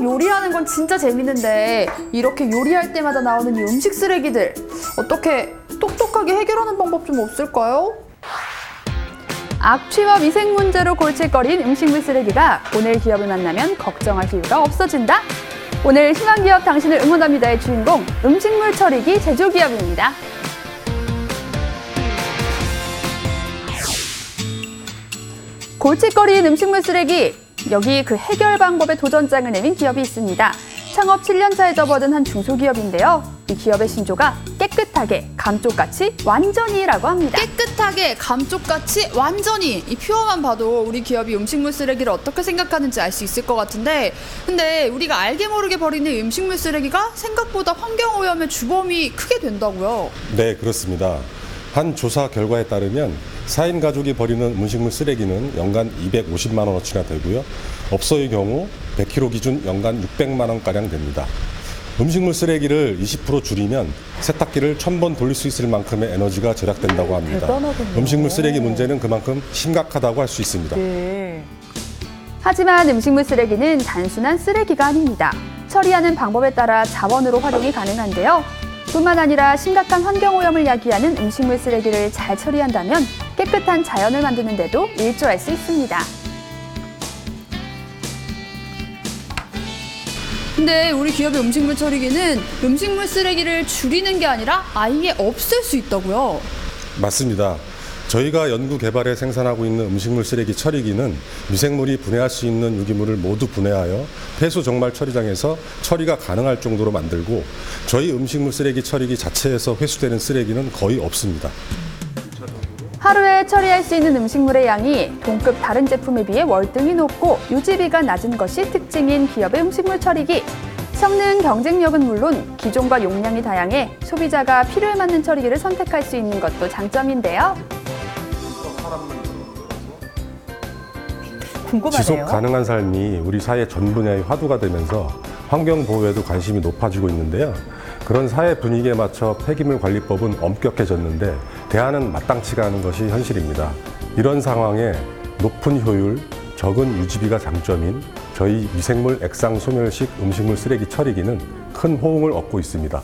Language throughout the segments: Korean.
요리하는 건 진짜 재밌는데 이렇게 요리할 때마다 나오는 이 음식 쓰레기들 어떻게 똑똑하게 해결하는 방법 좀 없을까요? 악취와 위생 문제로 골칫거린 음식물 쓰레기가 오늘 기업을 만나면 걱정할 이유가 없어진다. 오늘 희망기업 당신을 응원합니다의 주인공 음식물 처리기 제조기업입니다. 골칫거리인 음식물 쓰레기, 여기 그 해결 방법의 도전장을 내민 기업이 있습니다. 창업 7년 차에 접어든 한 중소기업인데요. 이 기업의 신조가 깨끗하게, 감쪽같이, 완전히라고 합니다. 깨끗하게, 감쪽같이, 완전히. 이 표어만 봐도 우리 기업이 음식물 쓰레기를 어떻게 생각하는지 알 수 있을 것 같은데, 근데 우리가 알게 모르게 버리는 음식물 쓰레기가 생각보다 환경오염의 주범이 크게 된다고요? 네, 그렇습니다. 한 조사 결과에 따르면 4인 가족이 버리는 음식물 쓰레기는 연간 250만 원어치나 되고요. 업소의 경우 100kg 기준 연간 600만 원가량 됩니다. 음식물 쓰레기를 20% 줄이면 세탁기를 1000번 돌릴 수 있을 만큼의 에너지가 절약된다고 합니다. 대단하군요. 음식물 쓰레기 문제는 그만큼 심각하다고 할 수 있습니다. 네. 하지만 음식물 쓰레기는 단순한 쓰레기가 아닙니다. 처리하는 방법에 따라 자원으로 활용이 가능한데요. 뿐만 아니라 심각한 환경오염을 야기하는 음식물 쓰레기를 잘 처리한다면 깨끗한 자연을 만드는 데도 일조할 수 있습니다. 근데 우리 기업의 음식물 처리기는 음식물 쓰레기를 줄이는 게 아니라 아예 없앨 수 있다고요? 맞습니다. 저희가 연구 개발해 생산하고 있는 음식물 쓰레기 처리기는 미생물이 분해할 수 있는 유기물을 모두 분해하여 폐수 정말 처리장에서 처리가 가능할 정도로 만들고 저희 음식물 쓰레기 처리기 자체에서 회수되는 쓰레기는 거의 없습니다. 하루에 처리할 수 있는 음식물의 양이 동급 다른 제품에 비해 월등히 높고 유지비가 낮은 것이 특징인 기업의 음식물 처리기. 성능 경쟁력은 물론 기종과 용량이 다양해 소비자가 필요에 맞는 처리기를 선택할 수 있는 것도 장점인데요. 궁금하네요. 지속 가능한 삶이 우리 사회 전 분야의 화두가 되면서 환경 보호에도 관심이 높아지고 있는데요. 그런 사회 분위기에 맞춰 폐기물 관리법은 엄격해졌는데 대안은 마땅치가 않은 것이 현실입니다. 이런 상황에 높은 효율, 적은 유지비가 장점인 저희 미생물 액상 소멸식 음식물 쓰레기 처리기는 큰 호응을 얻고 있습니다.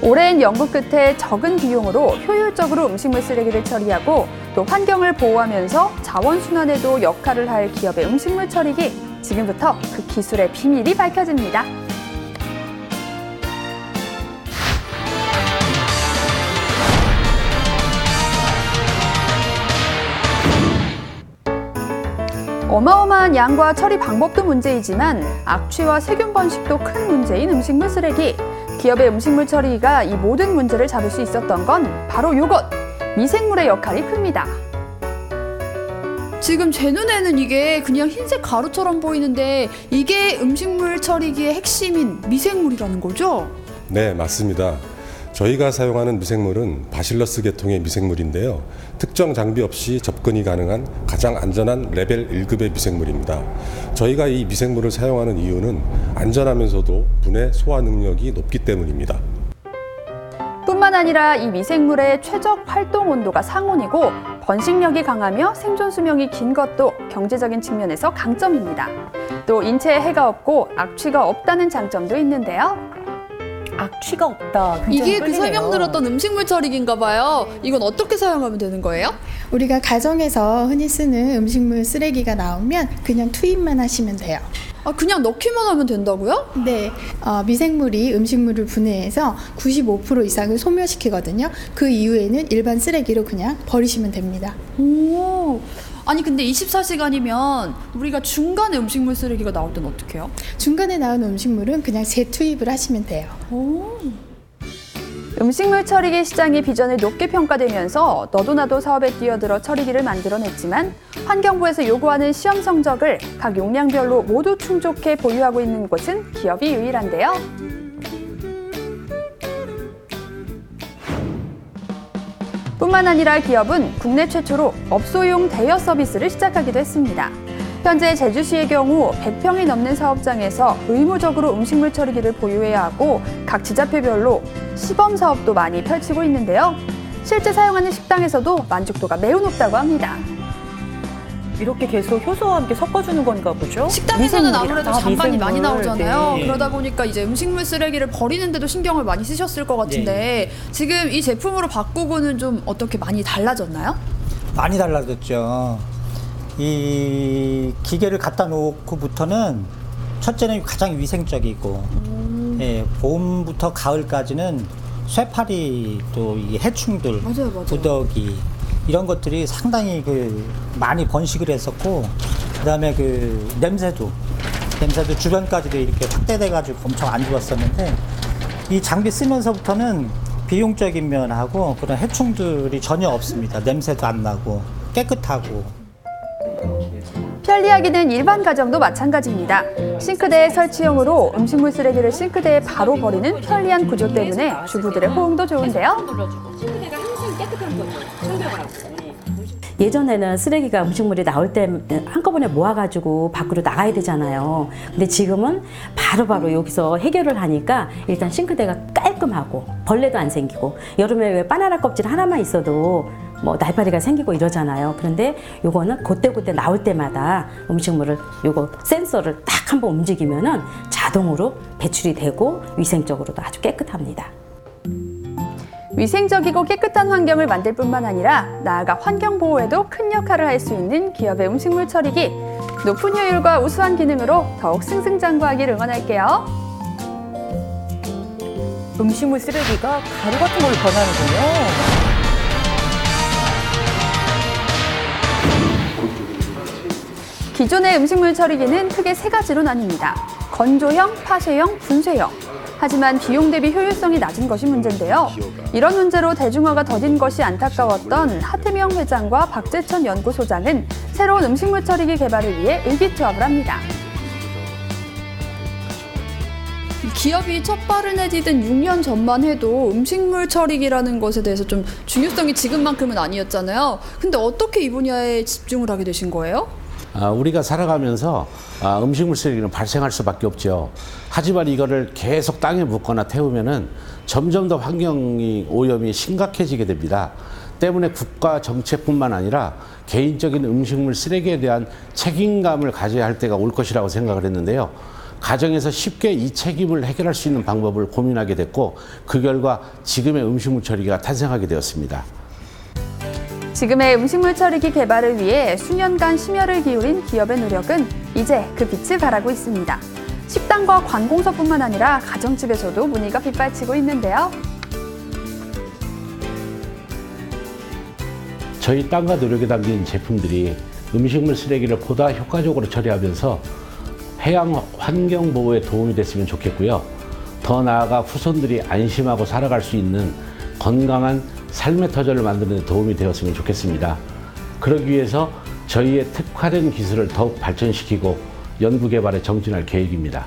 오랜 연구 끝에 적은 비용으로 효율적으로 음식물 쓰레기를 처리하고 또 환경을 보호하면서 자원 순환에도 역할을 할 기업의 음식물 처리기. 지금부터 그 기술의 비밀이 밝혀집니다. 어마어마한 양과 처리 방법도 문제이지만 악취와 세균 번식도 큰 문제인 음식물 쓰레기. 기업의 음식물 처리기가 이 모든 문제를 잡을 수 있었던 건 바로 이것! 미생물의 역할이 큽니다. 지금 제 눈에는 이게 그냥 흰색 가루처럼 보이는데 이게 음식물 처리기의 핵심인 미생물이라는 거죠? 네, 맞습니다. 저희가 사용하는 미생물은 바실러스 계통의 미생물인데요. 특정 장비 없이 접근이 가능한 가장 안전한 레벨 1급의 미생물입니다. 저희가 이 미생물을 사용하는 이유는 안전하면서도 분해 소화 능력이 높기 때문입니다. 뿐만 아니라 이 미생물의 최적 활동 온도가 상온이고 번식력이 강하며 생존 수명이 긴 것도 경제적인 측면에서 강점입니다. 또 인체에 해가 없고 악취가 없다는 장점도 있는데요. 악취가 없다. 이게 그 설명 들었던 음식물 처리기인가 봐요. 이건 어떻게 사용하면 되는 거예요? 우리가 가정에서 흔히 쓰는 음식물 쓰레기가 나오면 그냥 투입만 하시면 돼요. 아, 그냥 넣기만 하면 된다고요? 네, 미생물이 음식물을 분해해서 95% 이상을 소멸시키거든요. 그 이후에는 일반 쓰레기로 그냥 버리시면 됩니다. 오, 아니 근데 24시간이면 우리가 중간에 음식물 쓰레기가 나올 때는 어떻게 해요? 중간에 나오는 음식물은 그냥 재투입을 하시면 돼요. 오. 음식물 처리기 시장의 비전을 높게 평가되면서 너도 나도 사업에 뛰어들어 처리기를 만들어냈지만 환경부에서 요구하는 시험 성적을 각 용량별로 모두 충족해 보유하고 있는 곳은 기업이 유일한데요. 뿐만 아니라 기업은 국내 최초로 업소용 대여 서비스를 시작하기도 했습니다. 현재 제주시의 경우 100평이 넘는 사업장에서 의무적으로 음식물 처리기를 보유해야 하고 각 지자체별로 시범 사업도 많이 펼치고 있는데요. 실제 사용하는 식당에서도 만족도가 매우 높다고 합니다. 이렇게 계속 효소와 함께 섞어주는 건가 보죠? 식당에서는 미생물이랑. 아무래도 잔반이 많이 미생물. 나오잖아요. 네. 그러다 보니까 이제 음식물 쓰레기를 버리는데도 신경을 많이 쓰셨을 것 같은데 지금 이 제품으로 바꾸고는 좀 어떻게 많이 달라졌나요? 많이 달라졌죠. 이 기계를 갖다 놓고부터는 첫째는 가장 위생적이고, 예, 봄부터 가을까지는 쇠파리 또 이 해충들, 맞아요. 부더기 이런 것들이 상당히 많이 번식을 했었고, 그다음에 냄새도 주변까지도 이렇게 확대돼가지고 엄청 안 좋았었는데, 이 장비 쓰면서부터는 비용적인 면하고 그런 해충들이 전혀 없습니다. 냄새도 안 나고 깨끗하고. 편리하기는 일반 가정도 마찬가지입니다. 싱크대의 설치용으로 음식물 쓰레기를 싱크대에 바로 버리는 편리한 구조 때문에 주부들의 호응도 좋은데요. 예전에는 쓰레기가 음식물이 나올 때 한꺼번에 모아가지고 밖으로 나가야 되잖아요. 근데 지금은 바로바로 여기서 해결을 하니까 일단 싱크대가 깔끔하고 벌레도 안 생기고, 여름에 왜 바나나 껍질 하나만 있어도 뭐 날파리가 생기고 이러잖아요. 그런데 요거는 그때 나올 때마다 음식물을 요거 센서를 딱 한번 움직이면은 자동으로 배출이 되고 위생적으로도 아주 깨끗합니다. 위생적이고 깨끗한 환경을 만들 뿐만 아니라 나아가 환경 보호에도 큰 역할을 할 수 있는 기업의 음식물 처리기. 높은 효율과 우수한 기능으로 더욱 승승장구하길 응원할게요. 음식물 쓰레기가 가루 같은 걸로 변하는군요. 기존의 음식물 처리기는 크게 세 가지로 나뉩니다. 건조형, 파쇄형, 분쇄형. 하지만 비용 대비 효율성이 낮은 것이 문제인데요. 이런 문제로 대중화가 더딘 것이 안타까웠던 하태명 회장과 박재천 연구소장은 새로운 음식물 처리기 개발을 위해 의기투합을 합니다. 기업이 첫 발을 내디딘 6년 전만 해도 음식물 처리기라는 것에 대해서 좀 중요성이 지금만큼은 아니었잖아요. 근데 어떻게 이 분야에 집중을 하게 되신 거예요? 우리가 살아가면서 음식물 쓰레기는 발생할 수밖에 없죠. 하지만 이거를 계속 땅에 묻거나 태우면은 점점 더 환경이 오염이 심각해지게 됩니다. 때문에 국가 정책뿐만 아니라 개인적인 음식물 쓰레기에 대한 책임감을 가져야 할 때가 올 것이라고 생각을 했는데요. 가정에서 쉽게 이 책임을 해결할 수 있는 방법을 고민하게 됐고, 그 결과 지금의 음식물 처리기가 탄생하게 되었습니다. 지금의 음식물 처리기 개발을 위해 수년간 심혈을 기울인 기업의 노력은 이제 그 빛을 발하고 있습니다. 식당과 관공서뿐만 아니라 가정집에서도 문의가 빗발치고 있는데요. 저희 땀과 노력이 담긴 제품들이 음식물 쓰레기를 보다 효과적으로 처리하면서 해양 환경 보호에 도움이 됐으면 좋겠고요. 더 나아가 후손들이 안심하고 살아갈 수 있는 건강한 삶의 터전을 만드는 데 도움이 되었으면 좋겠습니다. 그러기 위해서 저희의 특화된 기술을 더욱 발전시키고 연구개발에 정진할 계획입니다.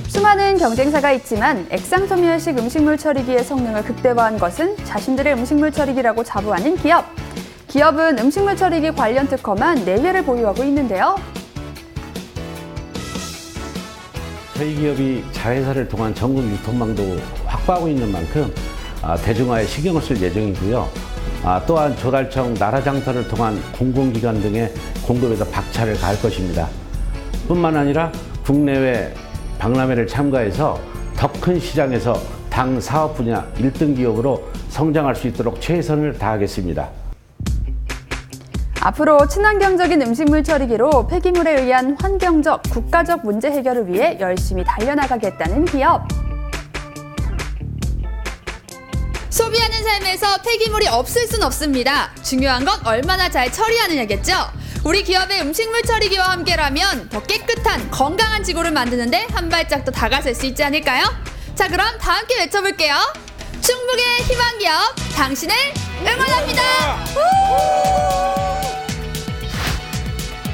수많은 경쟁사가 있지만 액상소멸식 음식물 처리기의 성능을 극대화한 것은 자신들의 음식물 처리기라고 자부하는 기업. 기업은 음식물 처리기 관련 특허만 4개를 보유하고 있는데요. 저희 기업이 자회사를 통한 전국 유통망도 확보하고 있는 만큼 대중화에 신경을 쓸 예정이고요. 또한 조달청 나라장터를 통한 공공기관 등의 공급에도 박차를 가할 것입니다. 뿐만 아니라 국내외 박람회를 참가해서 더 큰 시장에서 당 사업 분야 1등 기업으로 성장할 수 있도록 최선을 다하겠습니다. 앞으로 친환경적인 음식물 처리기로 폐기물에 의한 환경적, 국가적 문제 해결을 위해 열심히 달려나가겠다는 기업. 소비하는 삶에서 폐기물이 없을 순 없습니다. 중요한 건 얼마나 잘 처리하느냐겠죠? 우리 기업의 음식물 처리기와 함께라면 더 깨끗한, 건강한 지구를 만드는데 한 발짝 더 다가설 수 있지 않을까요? 자, 그럼 다 함께 외쳐볼게요. 충북의 희망기업, 당신을 응원합니다.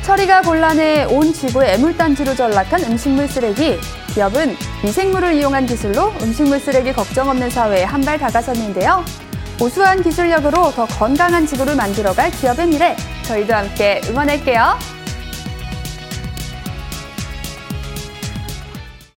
처리가 곤란해 온 지구의 애물단지로 전락한 음식물 쓰레기. 기업은 미생물을 이용한 기술로 음식물 쓰레기 걱정 없는 사회에 한 발 다가섰는데요. 우수한 기술력으로 더 건강한 지구를 만들어갈 기업의 미래. 저희도 함께 응원할게요.